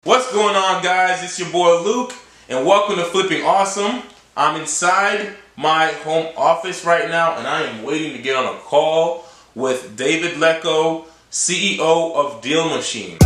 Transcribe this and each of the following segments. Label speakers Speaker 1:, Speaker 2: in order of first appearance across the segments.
Speaker 1: What's going on, guys? It's your boy Luke, and welcome to Flipping Awesome. I'm inside my home office right now, and I am waiting to get on a call with David Lecko, CEO of Deal Machine.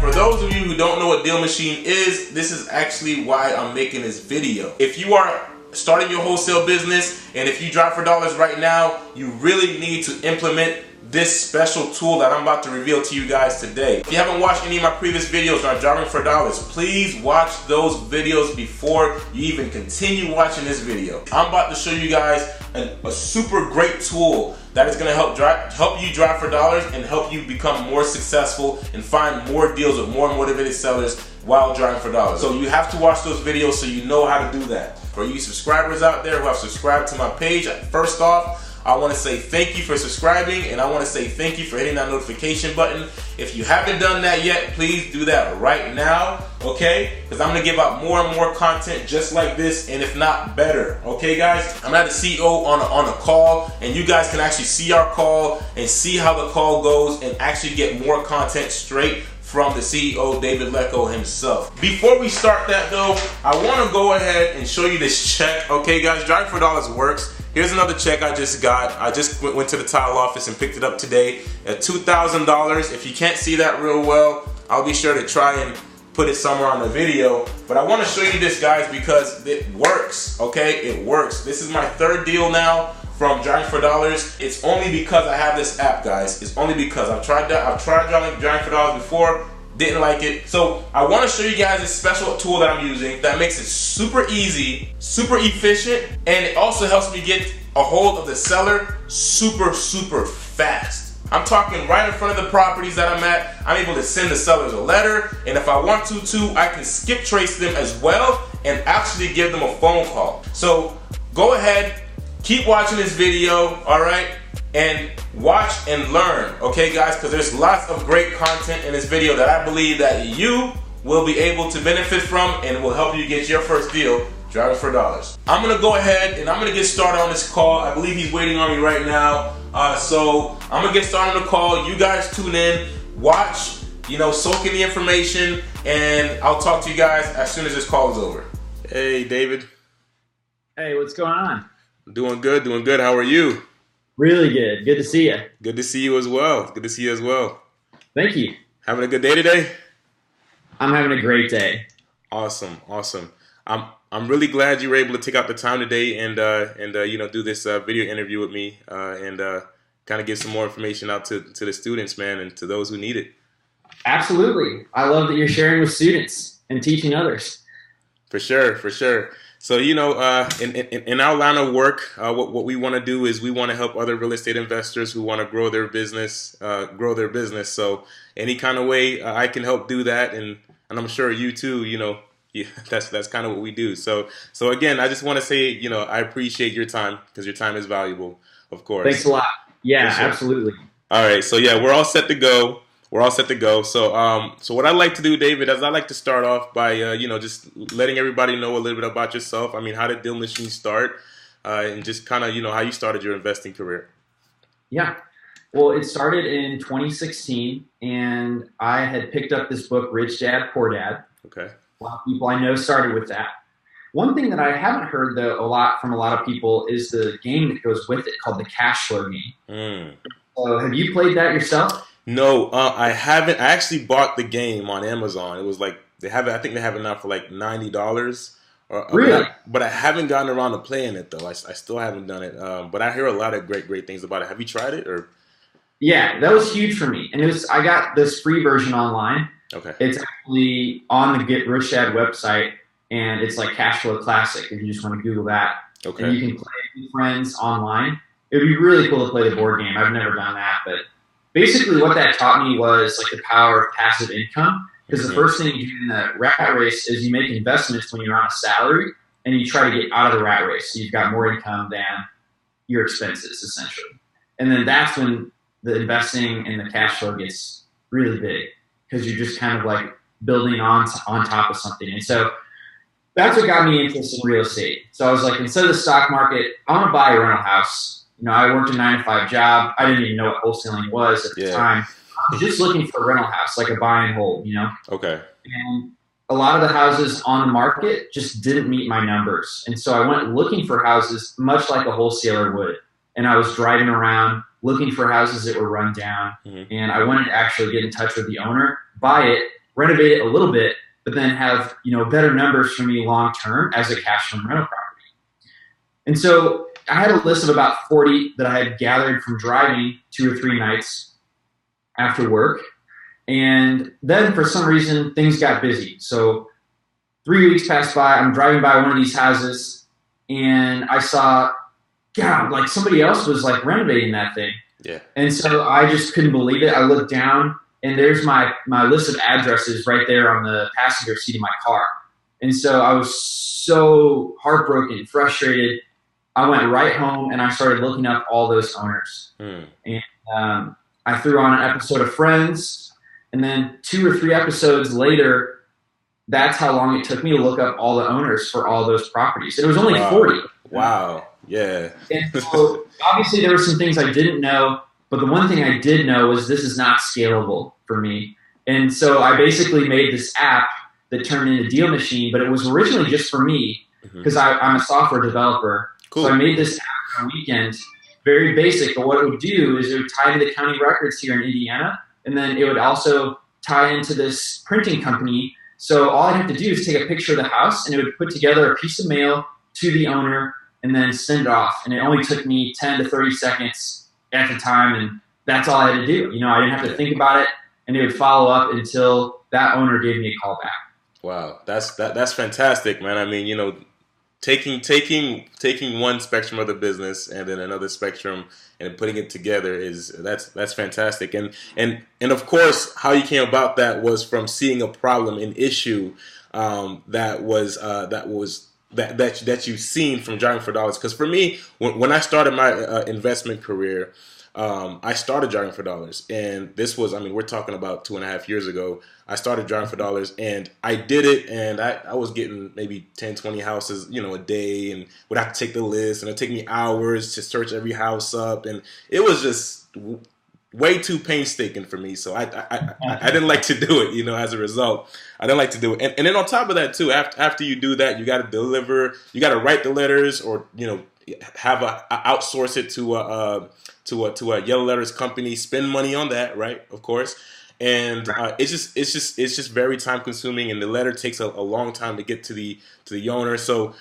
Speaker 1: For those of you who don't know what Deal Machine is, this is actually why I'm making this video. If you are starting your wholesale business, and if you drive for dollars right now, you really need to implement this special tool that I'm about to reveal to you guys today. If you haven't watched any of my previous videos on driving for dollars, please watch those videos before you even continue watching this video. I'm about to show you guys a super great tool that is going to help you drive for dollars and help you become more successful and find more deals with more motivated sellers while driving for dollars. So you have to watch those videos so you know how to do that. For you subscribers out there who have subscribed to my page, first off, I want to say thank you for subscribing, and I want to say thank you for hitting that notification button. If you haven't done that yet, please do that right now, okay? Because I'm going to give out more and more content just like this, and if not better, okay guys? I'm at the CEO on a call, and you guys can actually see our call and see how the call goes and actually get more content straight from the CEO, David Lecko himself. Before we start that though, I want to go ahead and show you this check, okay guys? Driving for dollars works. Here's another check I just got. I just went to the title office and picked it up today at $2,000. If you can't see that real well, I'll be sure to try and put it somewhere on the video. But I want to show you this, guys, because it works, okay? It works. This is my third deal now from driving for dollars. It's only because I have this app, guys. It's only because I've tried driving for dollars before. Didn't like it. So I want to show you guys this special tool that I'm using that makes it super easy, super efficient, and it also helps me get a hold of the seller super fast. I'm talking right in front of the properties that I'm at. I'm able to send the sellers a letter, and if I want to too, I can skip trace them as well and actually give them a phone call. So go ahead, keep watching this video, all right? And watch and learn, okay guys, because there's lots of great content in this video that I believe that you will be able to benefit from and will help you get your first deal driving for dollars. I'm gonna go ahead and I'm gonna get started on this call. I believe he's waiting on me right now. So I'm gonna get started on the call. You guys tune in, watch, soak in the information, and I'll talk to you guys as soon as this call is over. Hey David.
Speaker 2: Hey, what's going on?
Speaker 1: Doing good, doing good. How are you?
Speaker 2: Really good. Good to see you.
Speaker 1: Good to see you as well. Good to see you as well.
Speaker 2: Thank you.
Speaker 1: Having a good day today?
Speaker 2: I'm having a great day.
Speaker 1: Awesome, awesome. I'm really glad you were able to take out the time today and do this video interview with me and kind of give some more information out to the students, man, and to those who need it.
Speaker 2: Absolutely. I love that you're sharing with students and teaching others.
Speaker 1: For sure, for sure. So, in our line of work, what we want to do is we want to help other real estate investors who want to grow their business. So any kind of way I can help do that, and I'm sure you too, that's kind of what we do. So again, I just want to say, I appreciate your time because your time is valuable, of course.
Speaker 2: Thanks a lot. Yeah,
Speaker 1: sure.
Speaker 2: Absolutely.
Speaker 1: All right. So yeah, we're all set to go. So what I like to do, David, is I like to start off by, just letting everybody know a little bit about yourself. I mean, how did Deal Machine start? And just kind of, how you started your investing career.
Speaker 2: Yeah. Well, it started in 2016, and I had picked up this book, Rich Dad, Poor Dad.
Speaker 1: Okay.
Speaker 2: A lot of people I know started with that. One thing that I haven't heard, though, a lot from a lot of people is the game that goes with it called the cash flow game. So have you played that yourself?
Speaker 1: No, I haven't. I actually bought the game on Amazon. It was like I think they have it now for like $90.
Speaker 2: Really?
Speaker 1: But I haven't gotten around to playing it though. I still haven't done it. But I hear a lot of great things about it. Have you tried it or?
Speaker 2: Yeah, that was huge for me. And I got this free version online.
Speaker 1: Okay.
Speaker 2: It's actually on the Get Rich Dad website, and it's like Cash Flow Classic if you just want to Google that.
Speaker 1: Okay.
Speaker 2: And you can play with friends online. It would be really cool to play the board game. I've never done that, but basically what that taught me was like the power of passive income, because the first thing you do in the rat race is you make investments when you're on a salary and you try to get out of the rat race. So you've got more income than your expenses essentially. And then that's when the investing and the cash flow gets really big, because you're just kind of like building on top of something. And so that's what got me interested in real estate. So I was like, instead of the stock market, I want to buy a rental house. I worked a 9-to-5 job. I didn't even know what wholesaling was at the time. was just looking for a rental house, like a buy and hold, you know?
Speaker 1: Okay.
Speaker 2: And a lot of the houses on the market just didn't meet my numbers. And so I went looking for houses much like a wholesaler would. And I was driving around looking for houses that were run down. Mm-hmm. And I wanted to actually get in touch with the owner, buy it, renovate it a little bit, but then have, you know, better numbers for me long term as a cash from rental property. And so I had a list of about 40 that I had gathered from driving 2 or 3 nights after work. And then for some reason, things got busy. So 3 weeks passed by. I'm driving by one of these houses, and I saw, God, like somebody else was like renovating that thing.
Speaker 1: Yeah.
Speaker 2: And so I just couldn't believe it. I looked down, and there's my list of addresses right there on the passenger seat of my car. And so I was so heartbroken, frustrated. I went right home, and I started looking up all those owners. And I threw on an episode of Friends. And then 2 or 3 episodes later, that's how long it took me to look up all the owners for all those properties. It was only 40.
Speaker 1: Wow. Yeah.
Speaker 2: And so obviously there were some things I didn't know, but the one thing I did know was this is not scalable for me. And so I basically made this app that turned into Deal Machine, but it was originally just for me because I'm a software developer. Cool. So I made this app on a weekend, very basic, but what it would do is it would tie to the county records here in Indiana. And then it would also tie into this printing company. So all I have to do is take a picture of the house, and it would put together a piece of mail to the owner and then send it off. And it only took me 10 to 30 seconds at the time, and that's all I had to do. You know, I didn't have to think about it, and it would follow up until that owner gave me a call back.
Speaker 1: Wow, that's fantastic, man. I mean, you know, taking one spectrum of the business and then another spectrum and putting it together that's fantastic. And of course, how you came about that was from seeing a problem, an issue that you've seen from driving for dollars. Because for me, when I started my investment career, I started driving for dollars, and this was, I mean, we're talking about 2.5 years ago. I started driving for dollars, and I did it, and I was getting maybe 10, 20 houses, you know, a day, and would have to take the list, and it'd take me hours to search every house up, and it was just way too painstaking for me. So I didn't like to do it, you know, as a result. I didn't like to do it. And then on top of that, too, after you do that, you got to deliver, you got to write the letters, or, you know, outsource it to a yellow letters company, spend money on that, right? Of course. And it's just very time consuming, and the letter takes a long time to get to the owner. So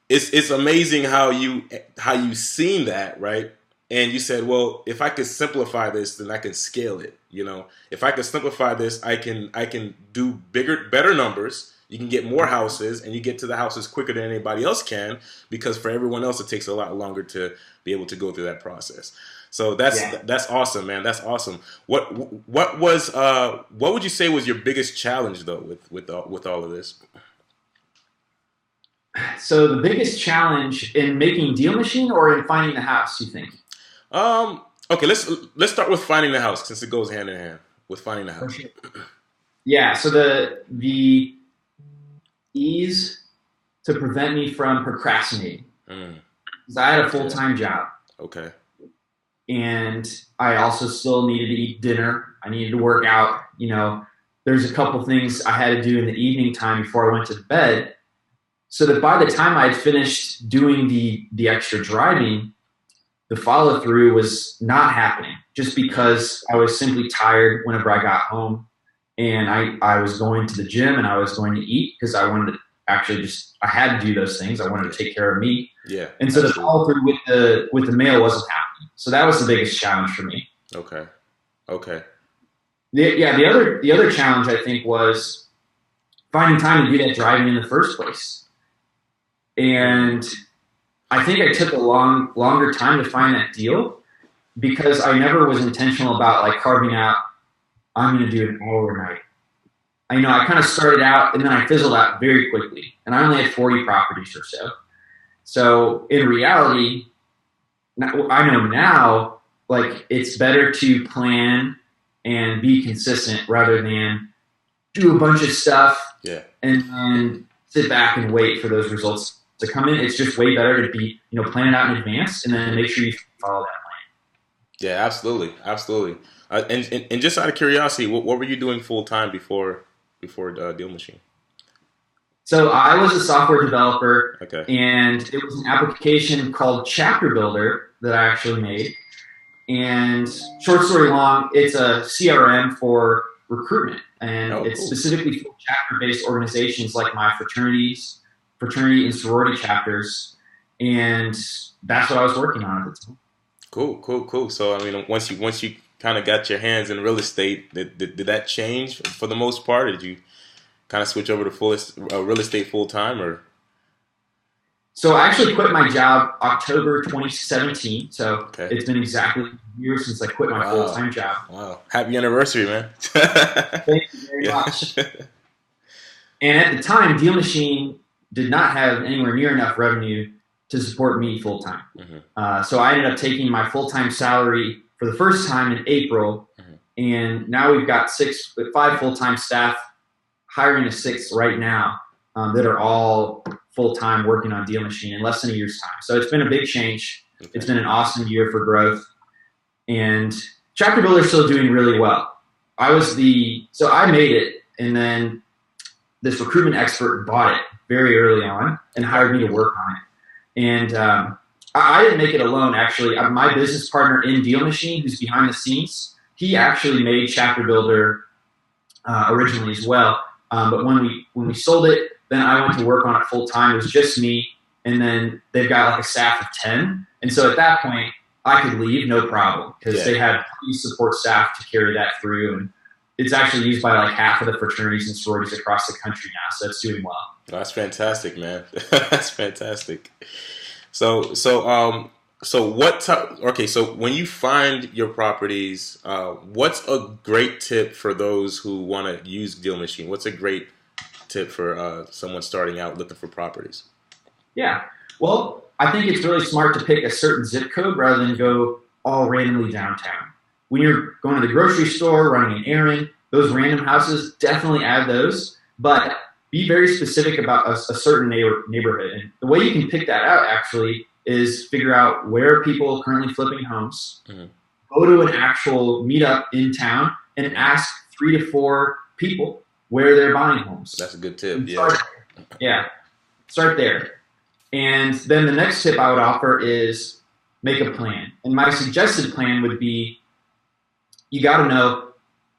Speaker 1: it's amazing how you seen that, right? And you said, well, if I could simplify this, then I can scale it. You know, if I could simplify this, I can do better numbers. You can get more houses, and you get to the houses quicker than anybody else can, because for everyone else, it takes a lot longer to be able to go through that process. So that's awesome, man. That's awesome. What would you say was your biggest challenge though with all of this?
Speaker 2: So the biggest challenge in making Deal Machine or in finding the house, you think?
Speaker 1: Okay, let's start with finding the house, since it goes hand in hand with finding the house.
Speaker 2: Yeah. So the ease to prevent me from procrastinating. Because I had a full-time job.
Speaker 1: Okay.
Speaker 2: And I also still needed to eat dinner. I needed to work out. You know, there's a couple things I had to do in the evening time before I went to bed, so that by the time I had finished doing the extra driving, the follow-through was not happening, just because I was simply tired whenever I got home. And I was going to the gym, and I was going to eat because I wanted to actually I had to do those things. I wanted to take care of me.
Speaker 1: Yeah.
Speaker 2: And so the follow through with the mail wasn't happening. So that was the biggest challenge for me.
Speaker 1: Okay.
Speaker 2: The other challenge, I think, was finding time to do that driving in the first place. And I think I took a longer time to find that deal, because I never was intentional about like carving out, I'm going to do an hour a night. I kind of started out, and then I fizzled out very quickly, and I only had 40 properties or so. So in reality, I know now, like, it's better to plan and be consistent rather than do a bunch of stuff and then sit back and wait for those results to come in. It's just way better to be, plan it out in advance and then make sure you follow that
Speaker 1: Yeah, absolutely, absolutely. And just out of curiosity, what were you doing full time before Deal Machine?
Speaker 2: So I was a software developer,
Speaker 1: Okay.
Speaker 2: and it was an application called Chapter Builder that I actually made. And short story long, it's a CRM for recruitment, and
Speaker 1: Oh,
Speaker 2: it's
Speaker 1: cool.
Speaker 2: specifically for chapter-based organizations like my fraternity and sorority chapters, and that's what I was working on at the time.
Speaker 1: Cool, cool, cool. So I mean, once you kind of got your hands in real estate, did that change for the most part? Or did you kind of switch over to real estate full time, or?
Speaker 2: So I actually quit my job October 2017. So
Speaker 1: Okay.
Speaker 2: it's been exactly a year since I quit my
Speaker 1: Wow.
Speaker 2: full-time job.
Speaker 1: Wow. Happy anniversary, man.
Speaker 2: Thank you very
Speaker 1: Yeah.
Speaker 2: much. And at the time, Deal Machine did not have anywhere near enough revenue to support me full time. So I ended up taking my full time salary for the first time in April, and now we've got 5 full time staff, hiring a 6th right now, that are all full time working on Deal Machine in less than a year's time. So it's been a big change.
Speaker 1: Okay.
Speaker 2: It's been an awesome year for growth, and Chapter Builder is still doing really well. So I made it, and then this recruitment expert bought it very early on and hired me to work on it. And I didn't make it alone, actually. My business partner in Deal Machine, who's behind the scenes, he actually made Chapter Builder originally as well. But when we sold it, then I went to work on it full time. It was just me, and then they've got like a staff of 10. And so at that point, I could leave no problem because they had plenty support staff to carry that through. And it's actually used by like half of the fraternities and sororities across the country now, so it's doing well.
Speaker 1: That's fantastic, man. That's fantastic. So when you find your properties, what's a great tip for those who want to use Deal Machine? What's a great tip for someone starting out looking for properties?
Speaker 2: Yeah. Well, I think it's really smart to pick a certain zip code rather than go all randomly downtown. When you're going to the grocery store, running an errand, those random houses, definitely add those, but be very specific about a certain neighborhood. And the way you can pick that out, actually, is figure out where are people currently flipping homes, go to an actual meetup in town, and ask 3 to 4 people where they're buying homes.
Speaker 1: That's a good tip,
Speaker 2: Start there. And then the next tip I would offer is make a plan. And my suggested plan would be, you got to know,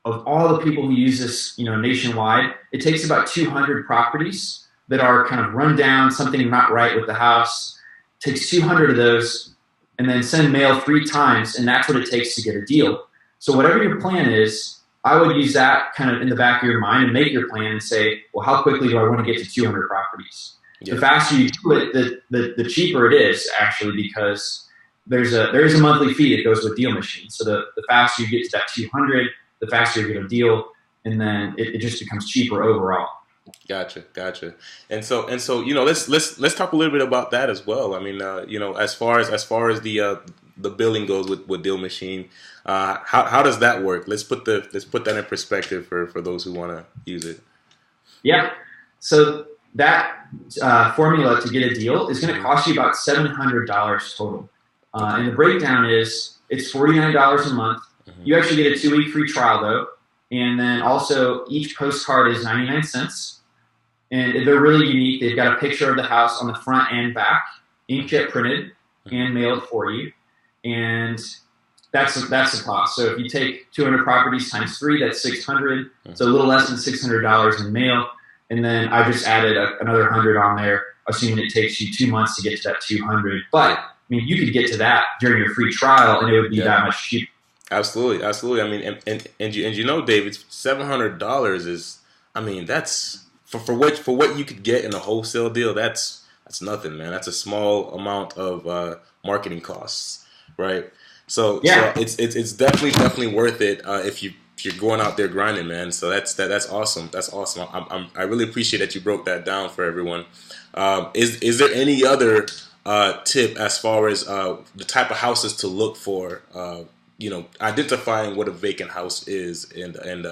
Speaker 2: of all the people who use this, nationwide, it takes about 200 properties that are kind of run down, something not right with the house. It takes 200 of those, and then send mail 3 times, and that's what it takes to get a deal. So whatever your plan is, I would use that kind of in the back of your mind and make your plan and say, well, how quickly do I want to get to 200 properties? The faster you do it, the cheaper it is, actually, because there is a monthly fee that goes with Deal Machine. So the faster you get to that 200, the faster you get a deal, and then it just becomes cheaper overall.
Speaker 1: Gotcha. And so let's talk a little bit about that as well. I mean, as far as the billing goes with Deal Machine, how does that work? Let's put that in perspective for those who want to use it.
Speaker 2: Yeah. So that formula to get a deal is going to cost you about $700 total. And the breakdown is it's $49 a month. You actually get a 2-week free trial, though. And then also each postcard is 99 cents. And they're really unique. They've got a picture of the house on the front and back, inkjet printed, and mailed for you. And that's the cost. So if you take 200 properties times 3, that's 600. So a little less than $600 in mail. And then I just added another 100 on there, assuming it takes you 2 months to get to that 200. But I mean, you could get to that during your free trial, and it would be that much cheaper.
Speaker 1: Absolutely. I mean, and David, $700 is, I mean, that's for what you could get in a wholesale deal. That's nothing, man. That's a small amount of marketing costs, right? So it's definitely worth it if you're going out there grinding, man. So that's awesome. That's awesome. I really appreciate that you broke that down for everyone. Is there any other tip as far as the type of houses to look for? Identifying what a vacant house is and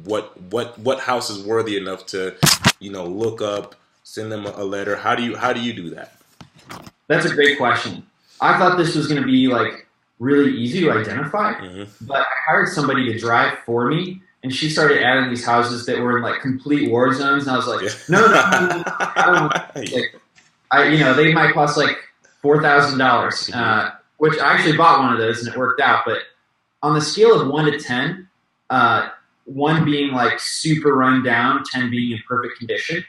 Speaker 1: what house is worthy enough to look up, send them a letter. How do you do that?
Speaker 2: That's a great question. I thought this was going to be like really easy to identify. But I hired somebody to drive for me, and she started adding these houses that were in like complete war zones, and I was like, no, I don't want they might cost like $4,000, which I actually bought one of those and it worked out. But on the scale of 1 to 10, 1 being like super run down, 10 being in perfect condition,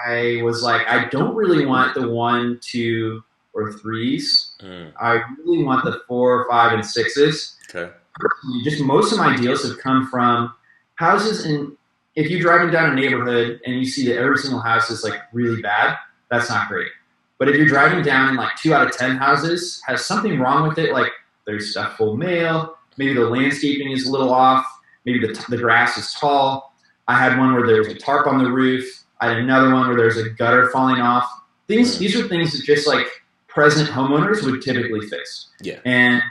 Speaker 2: I was like, I don't really want the 1, 2, or 3s. I really want the 4, 5, and 6s.
Speaker 1: Okay.
Speaker 2: Just most of my deals have come from houses, and if you're driving down a neighborhood and you see that every single house is like really bad, that's not great. But if you're driving down and like 2 out of 10 houses has something wrong with it, like there's stuff full mail, maybe the landscaping is a little off, maybe the grass is tall. I had one where there was a tarp on the roof. I had another one where there's a gutter falling off. These are things that just like present homeowners would typically fix.
Speaker 1: Yeah.
Speaker 2: And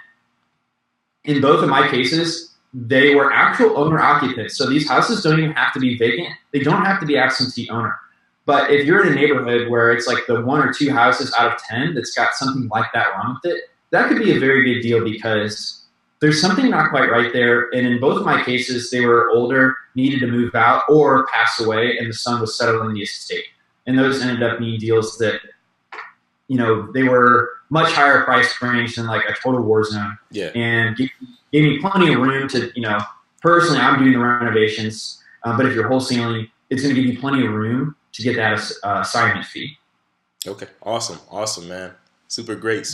Speaker 2: in both of my cases, they were actual owner occupants. So these houses don't even have to be vacant. They don't have to be absentee owner. But if you're in a neighborhood where it's like the 1 or 2 houses out of 10 that's got something like that wrong with it, that could be a very big deal because there's something not quite right there. And in both of my cases, they were older, needed to move out, or passed away, and the son was settling the estate. And those ended up being deals that, they were much higher price range than like a total war zone.
Speaker 1: Yeah.
Speaker 2: And gave me plenty of room to, personally, I'm doing the renovations. But if you're wholesaling, it's going to give you plenty of room to get that assignment fee.
Speaker 1: Okay. Awesome, man. Super great.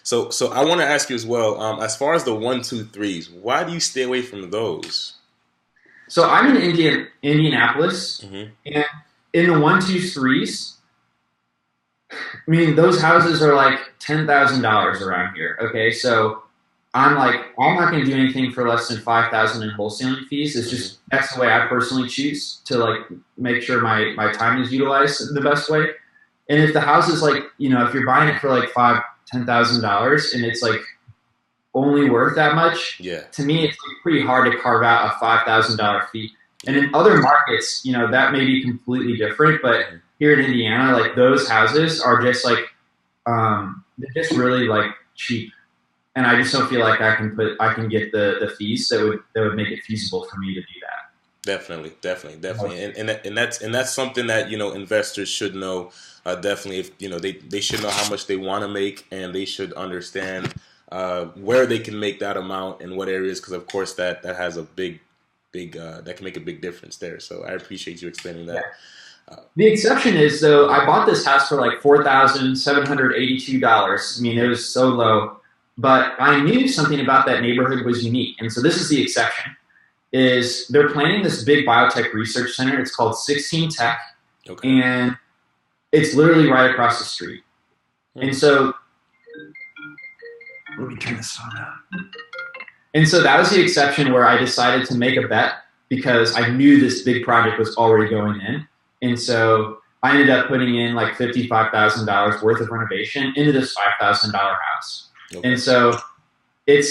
Speaker 1: So I want to ask you as well, as far as the 1, 2, 3s, why do you stay away from those?
Speaker 2: So I'm in Indianapolis, and in the 1, 2, 3s, I mean, those houses are like $10,000 around here. Okay, so I'm like, I'm not going to do anything for less than $5,000 in wholesaling fees. It's just that's the way I personally choose to like make sure my time is utilized the best way. And if the house is like, if you're buying it for like $10,000 and it's like only worth that much, to me it's like pretty hard to carve out a $5,000 fee. And in other markets, that may be completely different, but here in Indiana, like those houses are just like they're just really like cheap, and I just don't feel like I can get the fees that would make it feasible for me to do that. Definitely, and that's something that investors should know. Definitely, if they should know how much they want to make, and they should understand where they can make that amount and what areas, because of course that has a big that can make a big difference there. So I appreciate you explaining that. Yeah. The exception is, though, I bought this house for like $4,782. I mean, it was so low, but I knew something about that neighborhood was unique. And so this is the exception, is they're planning this big biotech research center. It's called 16 Tech, and it's literally right across the street. And so let me turn this on now. And so that was the exception where I decided to make a bet because I knew this big project was already going in. And so I ended up putting in like $55,000 worth of renovation into this $5,000 house. And so it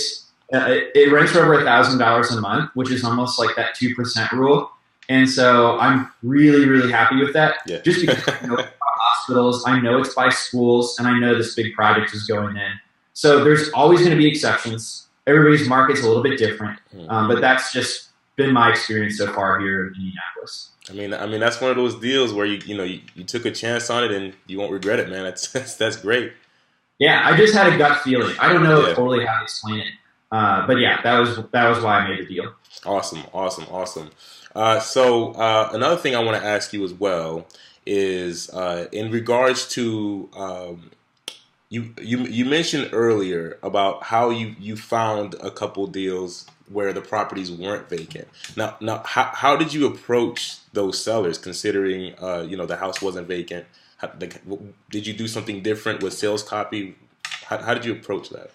Speaker 2: rents for over $1,000 a month, which is almost like that 2% rule. And so I'm really, really happy with that.
Speaker 1: Yeah.
Speaker 2: Just because I know it's by hospitals, I know it's by schools, and I know this big project is going in. So there's always going to be exceptions. Everybody's market's a little bit different, but that's just been my experience so far here in Indianapolis.
Speaker 1: I mean that's one of those deals where you took a chance on it and you won't regret it, man. That's great.
Speaker 2: Yeah, I just had a gut feeling. I don't know totally how to explain it, but yeah, that was why I made the deal.
Speaker 1: Awesome. So another thing I want to ask you as well is in regards to you mentioned earlier about how you found a couple deals where the properties weren't vacant. Now how did you approach those sellers, considering the house wasn't vacant? Did you do something different with sales copy? How did you approach that?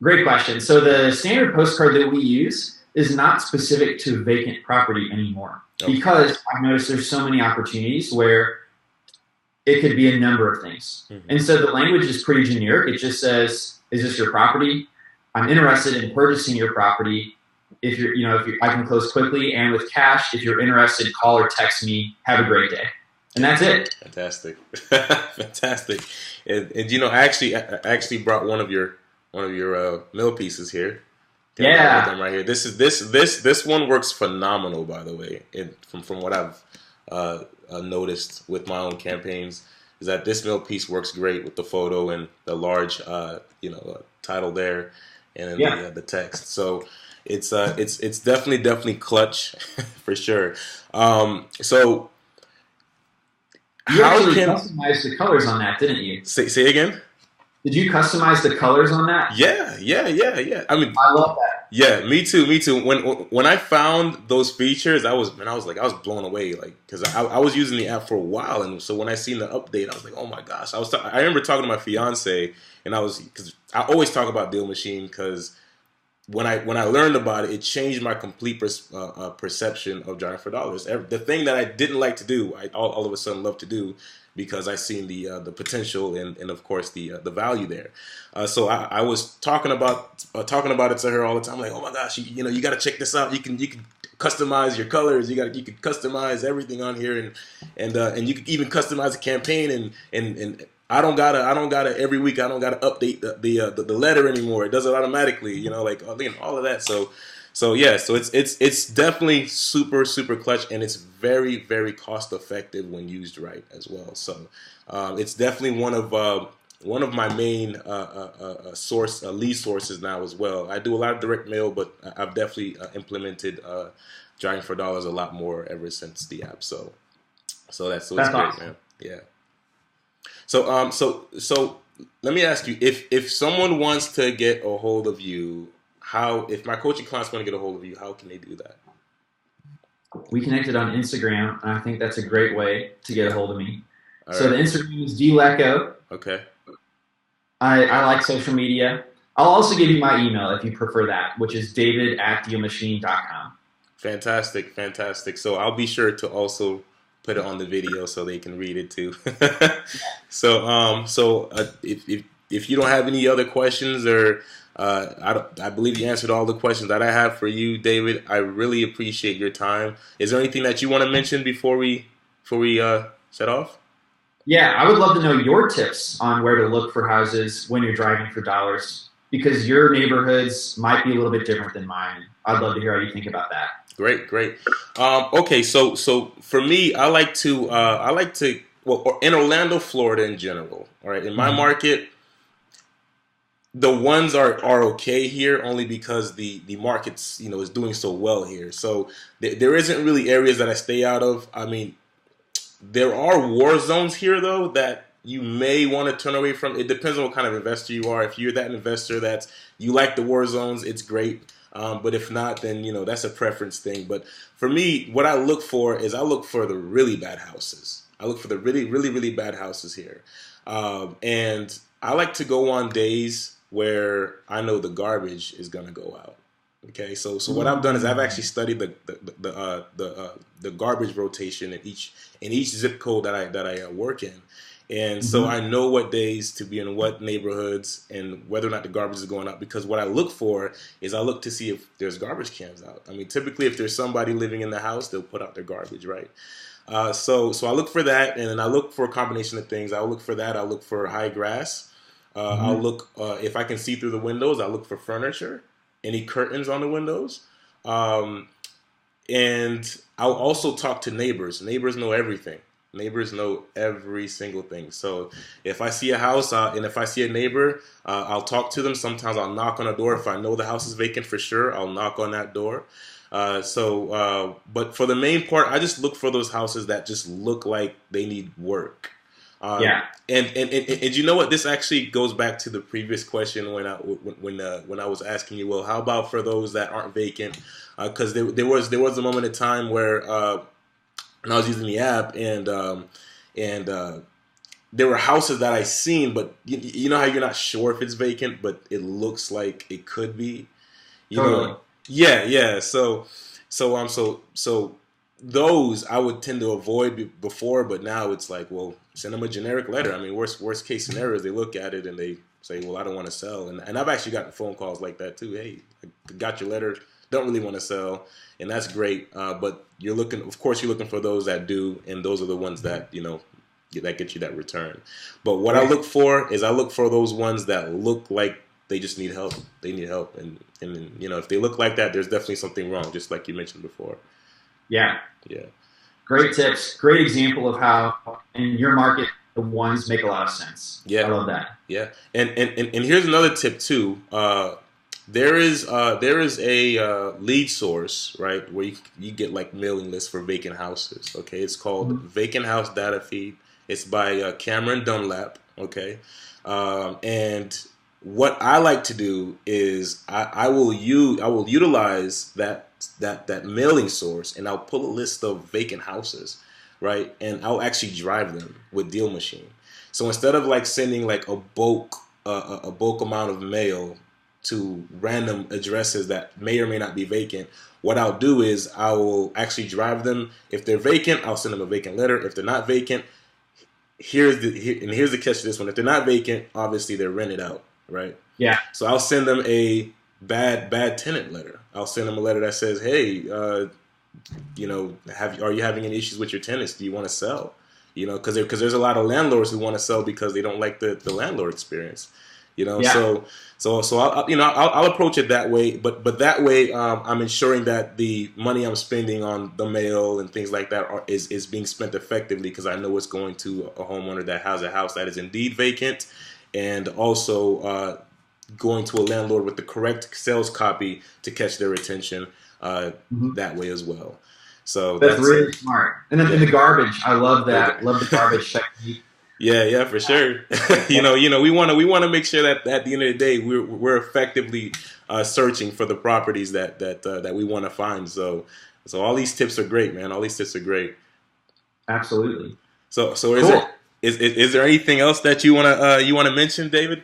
Speaker 2: Great question. So the standard postcard that we use is not specific to vacant property anymore, because I've noticed there's so many opportunities where it could be a number of things. And so the language is pretty generic. It just says, is this your property? I'm interested in purchasing your property. If I can close quickly and with cash. If you're interested, call or text me. Have a great day. And that's it.
Speaker 1: Fantastic. And I actually brought one of your mill pieces here.
Speaker 2: Yeah.
Speaker 1: Them right here. This one works phenomenal, by the way. From what I've noticed with my own campaigns, is that this mill piece works great with the photo and the large title there, and then the text. So it's definitely clutch for sure. So
Speaker 2: you actually customized the colors on that, didn't you?
Speaker 1: Say again.
Speaker 2: Did you customize the colors on that?
Speaker 1: Yeah. I mean,
Speaker 2: I love that.
Speaker 1: Yeah, me too. When I found those features, I was blown away. Like, because I was using the app for a while, and so when I seen the update, I was like, oh my gosh. I remember talking to my fiance, and because I always talk about Deal Machine, because when I learned about it, it changed my complete perception of driving for dollars. The thing that I didn't like to do, I all of a sudden love to do, because I seen the potential and of course the value there. So I was talking about it to her all the time. Like, oh my gosh, you got to check this out. You can customize your colors. You can customize everything on here, and you can even customize a campaign. And I don't gotta every week. I don't gotta update the letter anymore. It does it automatically. Like all of that. So it's definitely super clutch, and it's very, very cost effective when used right as well. So it's definitely one of my main lead sources now as well. I do a lot of direct mail, but I've definitely implemented driving for dollars a lot more ever since the app. So that's great, awesome, man. Yeah. So let me ask you, if someone wants to get a hold of you, if my coaching clients want to get a hold of you, how can they do that?
Speaker 2: We connected on Instagram, and I think that's a great way to get a hold of me. All so right. The Instagram is Lecko.
Speaker 1: Okay.
Speaker 2: I like social media. I'll also give you my email if you prefer that, which is david@dealmachine.com.
Speaker 1: Fantastic. So I'll be sure to also put it on the video so they can read it too. If you don't have any other questions, or I believe you answered all the questions that I have for you, David. I really appreciate your time. Is there anything that you want to mention before we set off?
Speaker 2: Yeah, I would love to know your tips on where to look for houses when you're driving for dollars, because your neighborhoods might be a little bit different than mine. I'd love to hear how you think about that.
Speaker 1: Great. Okay, so for me, I like to in Orlando, Florida in general. All right, in my market, the ones are okay here only because the market's is doing so well here. So there isn't really areas that I stay out of. I mean, there are war zones here though that you may want to turn away from. It depends on what kind of investor you are. If you're that investor that you like the war zones, it's great. But if not, then that's a preference thing. But for me, what I look for is I look for the really bad houses. I look for the really bad houses here, and I like to go on days where I know the garbage is gonna go out. Okay, so what I've done is I've actually studied the garbage rotation in each zip code that I work in, and so I know what days to be in what neighborhoods and whether or not the garbage is going out. Because what I look for is I look to see if there's garbage cans out. I mean, typically if there's somebody living in the house, they'll put out their garbage, right? So I look for that, and then I look for a combination of things. I'll look for that. I'll look for high grass. I'll look if I can see through the windows. I'll look for furniture. Any curtains on the windows, and I'll also talk to neighbors. Neighbors know everything. Neighbors know every single thing. So if I see a house and if I see a neighbor, I'll talk to them. Sometimes I'll knock on a door. If I know the house is vacant for sure, I'll knock on that door. But for the main part, I just look for those houses that just look like they need work. And you know what? This actually goes back to the previous question when I was asking you, well, how about for those that aren't vacant? Because there was a moment in time where when I was using the app and there were houses that I seen, but you know how you're not sure if it's vacant, but it looks like it could be. You know? Yeah. So those I would tend to avoid before, but now it's like, well, send them a generic letter. I mean, worst case scenario is they look at it and they say, well, I don't want to sell. And I've actually gotten phone calls like that too. Hey, I got your letter, don't really want to sell. And that's great. But you're looking for those that do. And those are the ones that, that get you that return. But what I look for is I look for those ones that look like they just need help. They need help, and you know, if they look like that, there's definitely something wrong, just like you mentioned before.
Speaker 2: Yeah.
Speaker 1: Yeah.
Speaker 2: Great tips. Great example of how in your market the ones make a lot of sense.
Speaker 1: Yeah.
Speaker 2: I love that.
Speaker 1: Yeah. And here's another tip too. There is a lead source, right, where you get like mailing lists for vacant houses. Okay, it's called Vacant House Data Feed. It's by Cameron Dunlap. Okay, and what I like to do is I will utilize that mailing source, and I'll pull a list of vacant houses, right, and I'll actually drive them with Deal Machine. So instead of like sending like a bulk amount of mail to random addresses that may or may not be vacant, what I'll do is I will actually drive them. If they're vacant, I'll send them a vacant letter. If they're not vacant, here's the catch to this one. If they're not vacant, obviously they're rented out, right?
Speaker 2: Yeah.
Speaker 1: So I'll send them a bad tenant letter. I'll send them a letter that says, hey, you know, are you having any issues with your tenants? Do you want to sell? You know, because there's a lot of landlords who want to sell because they don't like the landlord experience. You know,
Speaker 2: Yeah.
Speaker 1: so I'll approach it that way, but that way I'm ensuring that the money I'm spending on the mail and things like that is being spent effectively, because I know it's going to a homeowner that has a house that is indeed vacant, and also going to a landlord with the correct sales copy to catch their attention that way as well. So
Speaker 2: that's really smart. And then in the garbage, I love that. Love the garbage technique.
Speaker 1: Yeah, for sure. you know, we want to make sure that at the end of the day we're effectively searching for the properties that we want to find. So all these tips are great, man. All these tips are great.
Speaker 2: Absolutely.
Speaker 1: So
Speaker 2: cool.
Speaker 1: is there anything else that you wanna mention, David?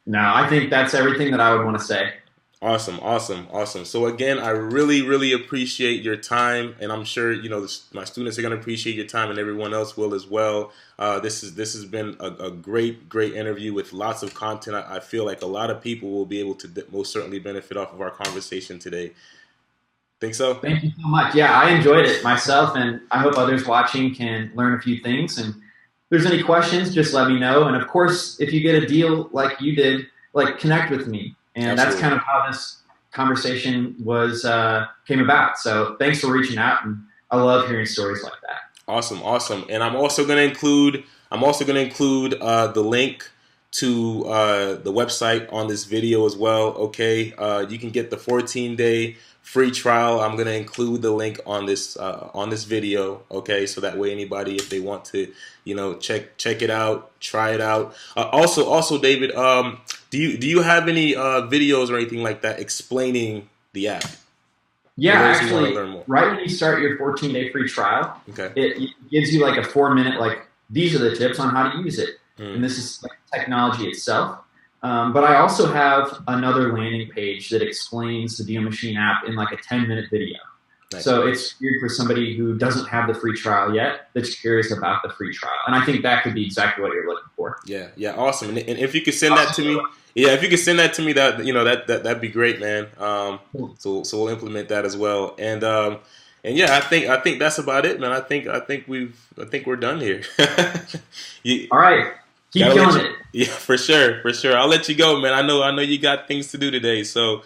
Speaker 2: No, I think that's everything that I would want to say.
Speaker 1: Awesome. So again, I really appreciate your time, and I'm sure, you know, my students are going to appreciate your time, and everyone else will as well. This has been a great interview with lots of content. I feel like a lot of people will be able to most certainly benefit off of our conversation today. Think so?
Speaker 2: Thank you so much. Yeah, I enjoyed it myself, and I hope others watching can learn a few things. And if there's any questions, just let me know. And of course, if you get a deal like you did, like, connect with me. And Absolutely. That's kind of how this conversation came about. So thanks for reaching out, and I love hearing stories like that.
Speaker 1: Awesome. And I'm also going to include the link to the website on this video as well. Okay, you can get the 14-day free trial. I'm going to include the link on this video. Okay, so that way anybody, if they want to, you know, check it out, try it out. Also, David, do you have any videos or anything like that explaining the app?
Speaker 2: Yeah, actually, right when you start your 14-day free trial,
Speaker 1: okay,
Speaker 2: it gives you like a 4-minute, like, these are the tips on how to use it. And this is like technology itself. But I also have another landing page that explains the Deal Machine app in like a 10-minute video. Nice. So it's geared for somebody who doesn't have the free trial yet, that's curious about the free trial. And I think that could be exactly what you're looking for.
Speaker 1: Yeah, awesome. And if you could send that to me, that, you know, that'd be great, man. So we'll implement that as well. And yeah, I think that's about it, man. I think we're done here.
Speaker 2: All right. Keep killing it.
Speaker 1: Yeah, for sure. I'll let you go, man. I know you got things to do today. So,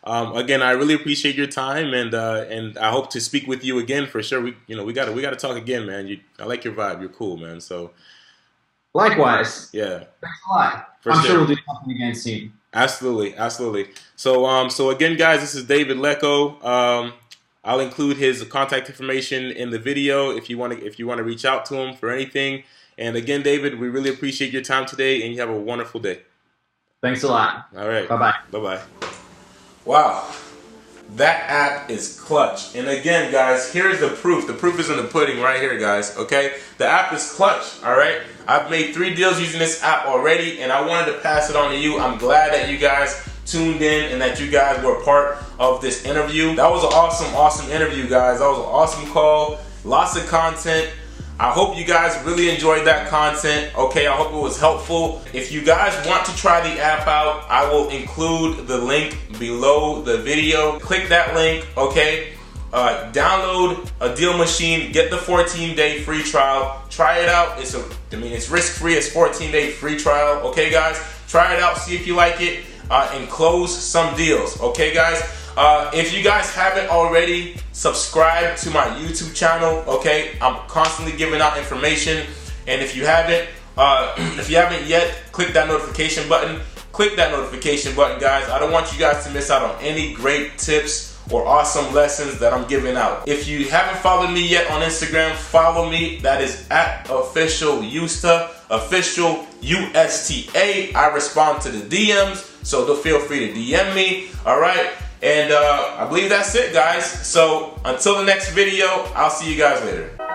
Speaker 1: again, I really appreciate your time, and I hope to speak with you again for sure. We gotta talk again, man. I like your vibe. You're cool, man. So,
Speaker 2: likewise.
Speaker 1: Yeah.
Speaker 2: Thanks a lot. I'm sure we'll do something again soon.
Speaker 1: Absolutely. So again, guys, this is David Lecko. I'll include his contact information in the video if you want to reach out to him for anything. And again, David, we really appreciate your time today, and you have a wonderful day.
Speaker 2: Thanks a lot.
Speaker 1: All right.
Speaker 2: Bye-bye.
Speaker 1: Bye-bye. Wow. That app is clutch. And again, guys, here's the proof. The proof is in the pudding right here, guys. Okay? The app is clutch. All right? I've made 3 deals using this app already, and I wanted to pass it on to you. I'm glad that you guys tuned in and that you guys were part of this interview. That was an awesome interview, guys. That was an awesome call. Lots of content. I hope you guys really enjoyed that content. Okay, I hope it was helpful. If you guys want to try the app out, I will include the link below the video. Click that link, okay? Download a Deal Machine, get the 14-day free trial. Try it out. It's risk-free. It's 14-day free trial. Okay, guys? Try it out, see if you like it. and close some deals. Okay, guys? If you guys haven't already subscribed to my YouTube channel, okay, I'm constantly giving out information, and if you haven't yet, click that notification button. Click that notification button, guys. I don't want you guys to miss out on any great tips or awesome lessons that I'm giving out. If you haven't followed me yet on Instagram, follow me. That is at official Usta, official USTA. I respond to the DMs, so don't feel free to DM me. All right, and I believe that's it, guys. So until the next video, I'll see you guys later.